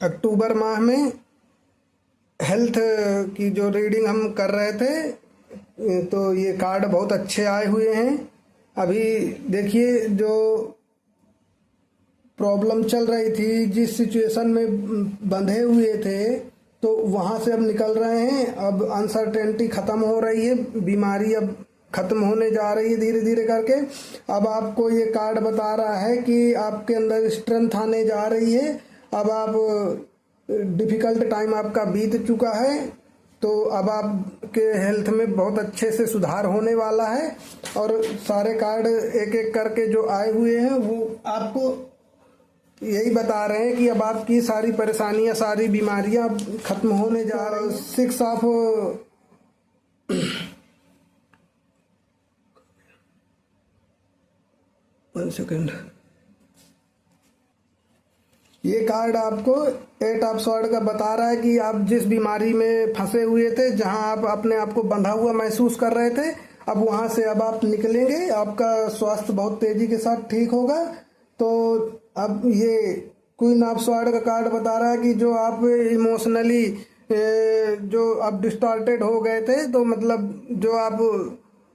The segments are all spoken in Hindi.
अक्टूबर माह में हेल्थ की जो रीडिंग हम कर रहे थे तो ये कार्ड बहुत अच्छे आए हुए हैं। अभी देखिए, जो प्रॉब्लम चल रही थी, जिस सिचुएशन में बंधे हुए थे, तो वहाँ से अब निकल रहे हैं। अब अनसर्टेनिटी ख़त्म हो रही है, बीमारी अब ख़त्म होने जा रही है धीरे धीरे करके। अब आपको ये कार्ड बता रहा है कि आपके अंदर स्ट्रेंथ आने जा रही है। अब आप डिफ़िकल्ट टाइम आपका बीत चुका है, तो अब आपके हेल्थ में बहुत अच्छे से सुधार होने वाला है। और सारे कार्ड एक एक करके जो आए हुए हैं वो आपको यही बता रहे हैं कि अब आपकी सारी परेशानियां, सारी बीमारियां खत्म होने जा रही हैं। 6 ऑफ 1 सेकेंड, ये कार्ड आपको 8 ऑफ स्वॉर्ड का बता रहा है कि आप जिस बीमारी में फंसे हुए थे, जहां आप अपने आप को बंधा हुआ महसूस कर रहे थे, अब वहां से अब आप निकलेंगे। आपका स्वास्थ्य बहुत तेजी के साथ ठीक होगा। तो अब ये क्वीन ऑफ स्वॉर्ड का कार्ड बता रहा है कि जो आप इमोशनली जो आप डिस्टॉर्टेड हो गए थे, तो मतलब जो आप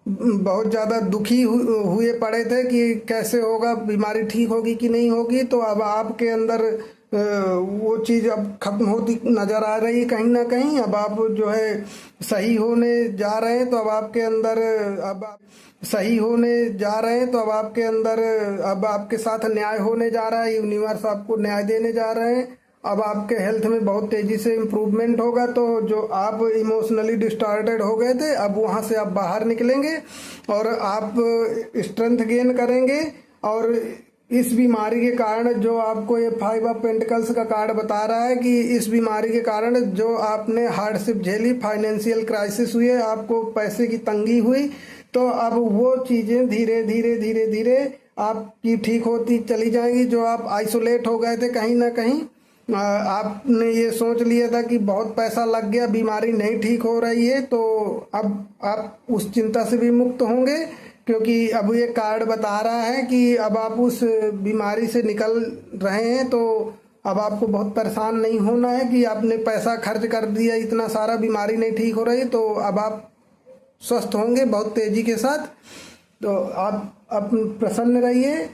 बहुत ज़्यादा दुखी हुए पड़े थे कि कैसे होगा, बीमारी ठीक होगी कि नहीं होगी, तो अब आपके अंदर वो चीज़ अब खत्म होती नज़र आ रही है कहीं ना कहीं। अब आप जो है सही होने जा रहे हैं, तो अब आपके अंदर अब आप सही होने जा रहे हैं, तो अब आपके अंदर अब आपके साथ न्याय होने जा रहा है। यूनिवर्स आपको न्याय देने जा रहे हैं। अब आपके हेल्थ में बहुत तेजी से इम्प्रूवमेंट होगा। तो जो आप इमोशनली डिस्टॉर्टेड हो गए थे, अब वहाँ से आप बाहर निकलेंगे और आप स्ट्रेंथ गेन करेंगे। और इस बीमारी के कारण जो आपको ये 5 ऑफ पेंटिकल्स का कार्ड बता रहा है कि इस बीमारी के कारण जो आपने हार्डशिप झेली, फाइनेंशियल क्राइसिस हुए, आपको पैसे की तंगी हुई, तो अब वो चीज़ें धीरे धीरे धीरे धीरे आपकी ठीक होती चली जाएंगी। जो आप आइसोलेट हो गए थे कहीं ना कहीं, आपने ये सोच लिया था कि बहुत पैसा लग गया, बीमारी नहीं ठीक हो रही है, तो अब आप उस चिंता से भी मुक्त होंगे, क्योंकि अब ये कार्ड बता रहा है कि अब आप उस बीमारी से निकल रहे हैं। तो अब आपको बहुत परेशान नहीं होना है कि आपने पैसा खर्च कर दिया इतना सारा, बीमारी नहीं ठीक हो रही, तो अब आप स्वस्थ होंगे बहुत तेजी के साथ। तो आप प्रसन्न रहिए।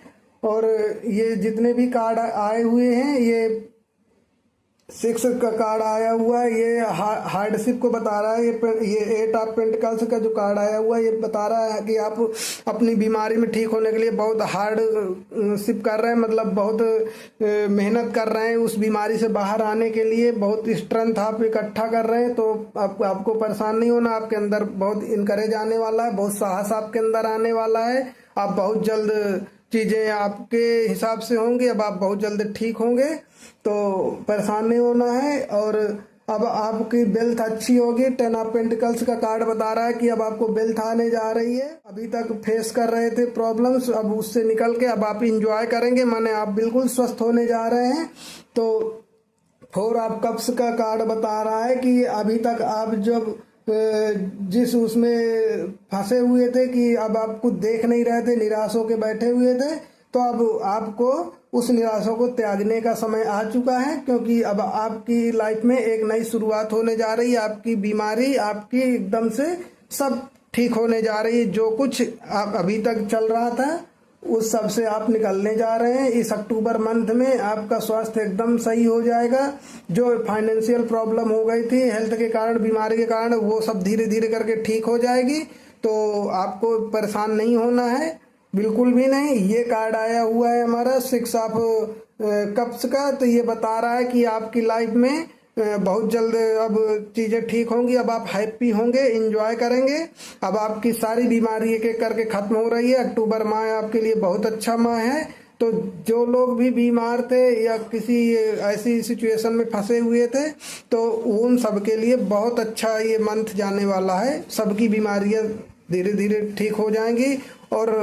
और ये जितने भी कार्ड आए हुए हैं, ये 6 का कार्ड आया हुआ है, ये हार्डशिप को बता रहा है। ये 8 ऑफ पेंटिकल्स का जो कार्ड आया हुआ है, ये बता रहा है कि आप अपनी बीमारी में ठीक होने के लिए बहुत हार्डशिप कर रहे हैं, मतलब बहुत मेहनत कर रहे हैं उस बीमारी से बाहर आने के लिए। बहुत स्ट्रेंथ आप इकट्ठा कर रहे हैं, तो आपको परेशान नहीं होना। आपके अंदर बहुत इनकरेज आने वाला है, बहुत साहस आपके अंदर आने वाला है। आप बहुत जल्द चीज़ें आपके हिसाब से होंगी, अब आप बहुत जल्द ठीक होंगे, तो परेशान नहीं होना है। और अब आपकी वेल्थ अच्छी होगी। 10 ऑफ पेंटिकल्स का कार्ड बता रहा है कि अब आपको वेल्थ आने जा रही है। अभी तक फेस कर रहे थे प्रॉब्लम्स, अब उससे निकल के अब आप इंजॉय करेंगे, माने आप बिल्कुल स्वस्थ होने जा रहे हैं। तो 4 ऑफ कप्स का कार्ड बता रहा है कि अभी तक आप जब जिस उसमें फंसे हुए थे कि अब आप कुछ देख नहीं रहे थे, निराश होकर बैठे हुए थे, तो अब आपको उस निराशा को त्यागने का समय आ चुका है, क्योंकि अब आपकी लाइफ में एक नई शुरुआत होने जा रही है। आपकी बीमारी आपकी एकदम से सब ठीक होने जा रही है। जो कुछ आप अभी तक चल रहा था उस सब से आप निकलने जा रहे हैं। इस अक्टूबर मंथ में आपका स्वास्थ्य एकदम सही हो जाएगा। जो फाइनेंशियल प्रॉब्लम हो गई थी हेल्थ के कारण, बीमारी के कारण, वो सब धीरे धीरे करके ठीक हो जाएगी। तो आपको परेशान नहीं होना है, बिल्कुल भी नहीं। ये कार्ड आया हुआ है हमारा 6 ऑफ कप्स का, तो ये बता रहा है कि आपकी लाइफ में बहुत जल्द अब चीज़ें ठीक होंगी। अब आप हैप्पी होंगे, एंजॉय करेंगे। अब आपकी सारी बीमारी एक एक करके ख़त्म हो रही है। अक्टूबर माह आपके लिए बहुत अच्छा माह है। तो जो लोग भी बीमार थे या किसी ऐसी सिचुएशन में फंसे हुए थे, तो उन सब के लिए बहुत अच्छा ये मंथ जाने वाला है। सबकी बीमारियां धीरे धीरे ठीक हो जाएंगी और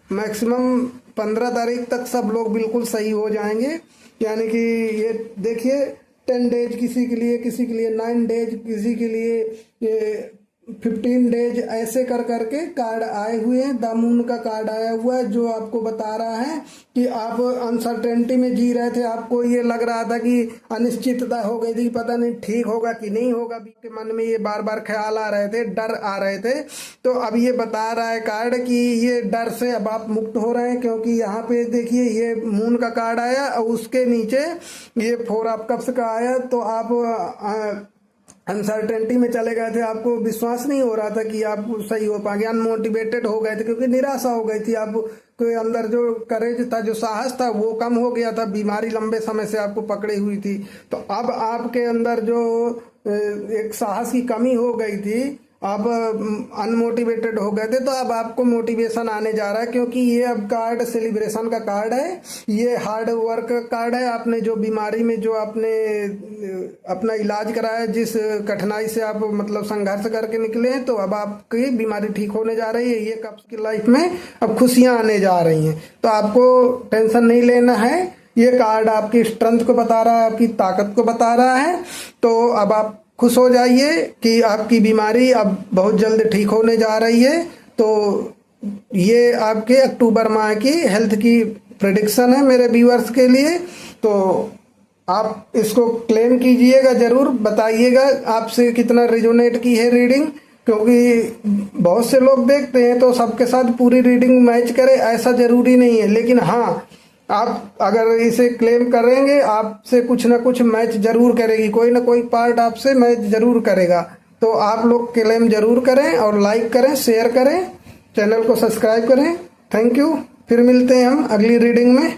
मैक्सिमम 15 तारीख तक सब लोग बिल्कुल सही हो जाएंगे। यानी कि ये देखिए, 10 डेज किसी के लिए 9 डेज किसी के लिए, ये 15 डेज ऐसे कर करके कार्ड आए हुए हैं। द मून का कार्ड आया हुआ है जो आपको बता रहा है कि आप अनसर्टेनिटी में जी रहे थे, आपको ये लग रहा था कि अनिश्चितता हो गई थी, पता नहीं ठीक होगा कि नहीं होगा, आपके मन में ये बार बार ख्याल आ रहे थे, डर आ रहे थे। तो अब ये बता रहा है कार्ड कि ये डर से अब आप मुक्त हो रहे हैं, क्योंकि यहाँ पे देखिए ये मून का कार्ड आया और उसके नीचे ये 4 ऑफ कप्स का आया। तो आप अनसर्टेनिटी में चले गए थे, आपको विश्वास नहीं हो रहा था कि आप सही हो पाएंगे, अनमोटिवेटेड हो गए थे क्योंकि निराशा हो गई थी, आप के अंदर जो करेज था, जो साहस था वो कम हो गया था, बीमारी लंबे समय से आपको पकड़ी हुई थी। तो अब आपके अंदर जो एक साहस की कमी हो गई थी, आप अनमोटिवेटेड हो गए थे, तो अब आपको मोटिवेशन आने जा रहा है, क्योंकि ये अब कार्ड सेलिब्रेशन का कार्ड है, ये हार्ड वर्क का कार्ड है। आपने जो बीमारी में जो आपने अपना इलाज कराया, जिस कठिनाई से आप मतलब संघर्ष करके निकले हैं, तो अब आपकी बीमारी ठीक होने जा रही है। ये आपकी लाइफ में अब खुशियां आने जा रही हैं, तो आपको टेंशन नहीं लेना है। ये कार्ड आपकी स्ट्रेंथ को बता रहा है, आपकी ताकत को बता रहा है। तो अब आप खुश हो जाइए कि आपकी बीमारी अब बहुत जल्द ठीक होने जा रही है। तो ये आपके अक्टूबर माह की हेल्थ की प्रेडिक्शन है मेरे व्यूअर्स के लिए। तो आप इसको क्लेम कीजिएगा, जरूर बताइएगा आपसे कितना रिजोनेट की है रीडिंग, क्योंकि बहुत से लोग देखते हैं तो सबके साथ पूरी रीडिंग मैच करे, ऐसा जरूरी नहीं है। लेकिन हाँ, आप अगर इसे क्लेम करेंगे, आपसे कुछ ना कुछ मैच जरूर करेगी, कोई ना कोई पार्ट आपसे मैच जरूर करेगा। तो आप लोग क्लेम जरूर करें और लाइक करें, शेयर करें, चैनल को सब्सक्राइब करें। Thank you. फिर मिलते हैं हम अगली रीडिंग में।